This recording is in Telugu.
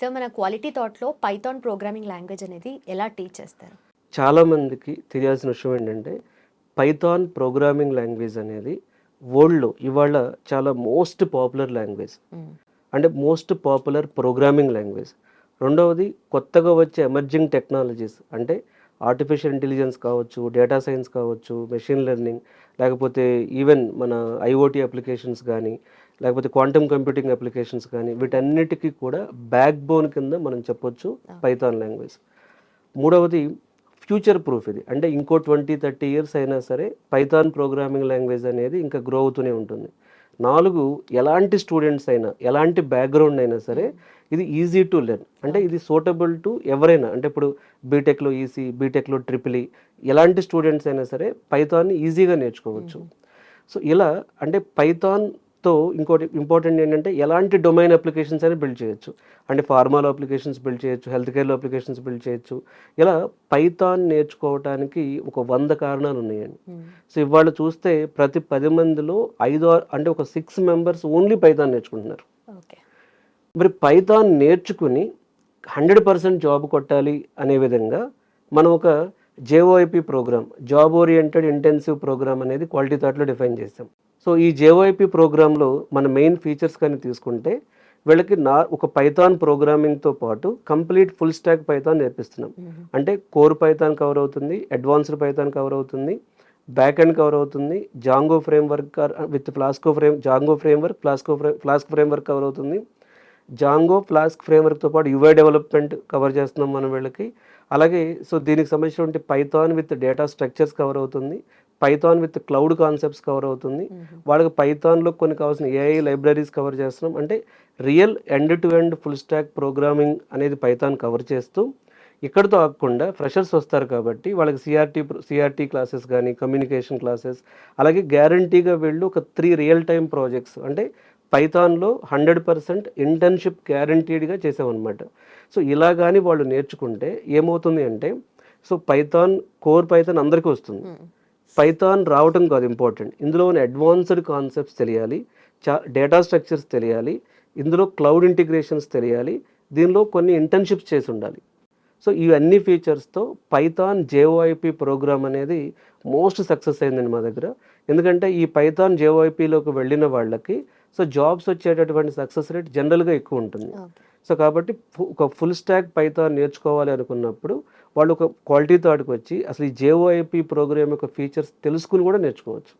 సో, మన క్వాలిటీ థాట్‌లో పైథాన్ ప్రోగ్రామింగ్ లాంగ్వేజ్ అనేది ఎలా టీచ్ చేస్తారు? చాలామందికి తెలియాల్సిన విషయం ఏంటంటే, పైథాన్ ప్రోగ్రామింగ్ లాంగ్వేజ్ అనేది వరల్డ్‌లో ఇవాళ చాలా మోస్ట్ పాపులర్ లాంగ్వేజ్. హ్మ్. అంటే మోస్ట్ పాపులర్ ప్రోగ్రామింగ్ లాంగ్వేజ్. రెండవది కొత్తగా వచ్చే ఎమర్జింగ్ టెక్నాలజీస్ అంటే ఆర్టిఫిషియల్ ఇంటెలిజెన్స్ కావచ్చు, డేటా సైన్స్ కావచ్చు, మెషిన్ లెర్నింగ్ లేకపోతే ఈవెన్ మన ఐఓటీ అప్లికేషన్స్ గానీ, లేకపోతే క్వాంటమ్ కంప్యూటింగ్ అప్లికేషన్స్ కానీ వీటన్నిటికీ కూడా బ్యాక్ బోన్ కింద మనం చెప్పొచ్చు పైథాన్ లాంగ్వేజ్. మూడవది ఫ్యూచర్ ప్రూఫ్ ఇది. అంటే ఇంకో 20, 30 ఇయర్స్ అయినా సరే పైథాన్ ప్రోగ్రామింగ్ లాంగ్వేజ్ అనేది ఇంకా గ్రో అవుతూనే ఉంటుంది. 4 ఎలాంటి స్టూడెంట్స్ అయినా, ఎలాంటి బ్యాక్‌గ్రౌండ్ అయినా సరే ఇది ఈజీ టు లెర్న్. అంటే ఇది సూటబుల్ టు ఎవరైనా. అంటే ఇప్పుడు బీటెక్‌లో ఈసీ, బీటెక్‌లో ట్రిపుల్ ఈ ఎలాంటి స్టూడెంట్స్ అయినా సరే పైథాన్‌ని ఈజీగా నేర్చుకోవచ్చు. సో ఇలా అంటే పైథాన్‌తో ఇంకోటి ఇంపార్టెంట్ ఏంటంటే ఎలాంటి డొమైన్ అప్లికేషన్స్ అయినా బిల్డ్ చేయొచ్చు. అంటే ఫార్మాలో అప్లికేషన్స్ బిల్డ్ చేయొచ్చు, హెల్త్ కేర్‌లో అప్లికేషన్స్ బిల్డ్ చేయొచ్చు. ఇలా పైథాన్ నేర్చుకోవటానికి ఒక 100 కారణాలు ఉన్నాయండి. సో ఇవాళ చూస్తే ప్రతి 10 మందిలో 5 అంటే ఒక 6 మెంబర్స్ ఓన్లీ పైథాన్ నేర్చుకుంటున్నారు. ఓకే. మరి పైథాన్ నేర్చుకుని 100% జాబ్ కొట్టాలి అనే విధంగా మనం ఒక JOIP program, job oriented intensive program అనేది క్వాలిటీ థాట్‌లో డిఫైన్ చేసాం. సో ఈ జేఓఐపీ ప్రోగ్రామ్‌లో మన మెయిన్ ఫీచర్స్ కానీ తీసుకుంటే వీళ్ళకి ఒక పైథాన్ ప్రోగ్రామింగ్‌తో పాటు కంప్లీట్ ఫుల్ స్టాక్ పైథాన్ నేర్పిస్తున్నాం. అంటే కోర్ పైథాన్ కవర్ అవుతుంది, అడ్వాన్స్డ్ పైథాన్ కవర్ అవుతుంది, బ్యాక్ ఎండ్ కవర్ అవుతుంది, Django framework with Django framework, flask framework cover అవుతుంది. జాంగో ఫ్లాస్క్ ఫ్రేమ్‌వర్క్‌తో పాటు యూఐ డెవలప్‌మెంట్ కవర్ చేస్తున్నాం మనం వీళ్ళకి. అలాగే సో దీనికి సంబంధించినటువంటి python with data structures cover అవుతుంది. Python with cloud concepts cover అవుతుంది. వాళ్ళకి పైథాన్‌లో కొన్ని కావాల్సిన ఏఐ లైబ్రరీస్ కవర్ చేస్తున్నాం. అంటే real end to end full stock programming అనేది పైథాన్ కవర్ చేస్తూ ఇక్కడితో ఆగకుండా ఫ్రెషర్స్ వస్తారు కాబట్టి వాళ్ళకి సిఆర్టీ క్లాసెస్ కానీ, కమ్యూనికేషన్ క్లాసెస్ అలాగే గ్యారంటీగా వీళ్ళు ఒక 3 రియల్ టైమ్ ప్రాజెక్ట్స్ అంటే పైథాన్‌లో 100% ఇంటర్న్‌షిప్ గ్యారంటీడ్‌గా చేసామన్నమాట. సో ఇలా గాని వాళ్ళు నేర్చుకుంటే ఏమవుతుంది అంటే సో కోర్ పైథాన్ అందరికీ వస్తుంది. పైథాన్ రావటం కాదు ఇంపార్టెంట్. ఇందులోని అడ్వాన్స్డ్ కాన్సెప్ట్స్ తెలియాలి, డేటా స్ట్రక్చర్స్ తెలియాలి, ఇందులో క్లౌడ్ ఇంటిగ్రేషన్స్ తెలియాలి, దీనిలో కొన్ని ఇంటర్న్‌షిప్స్ చేసి ఉండాలి. సో ఇవన్నీ ఫీచర్స్తో పైథాన్ జేఓఐపీ ప్రోగ్రామ్ అనేది మోస్ట్ సక్సెస్ అయిందండి మా దగ్గర. ఎందుకంటే ఈ పైథాన్ జేఓఐపీలోకి వెళ్ళిన వాళ్ళకి సో జాబ్స్ వచ్చేటటువంటి సక్సెస్ రేట్ జనరల్గా ఎక్కువ ఉంటుంది. సో కాబట్టి ఒక ఫుల్ స్టాక్ పైథాన్ నేర్చుకోవాలి అనుకున్నప్పుడు వాళ్ళు ఒక క్వాలిటీ థాట్‌కి వచ్చి అసలు ఈ జేఓఐపీ ప్రోగ్రామ్ యొక్క ఫీచర్స్ తెలుసుకుని కూడా నేర్చుకోవచ్చు.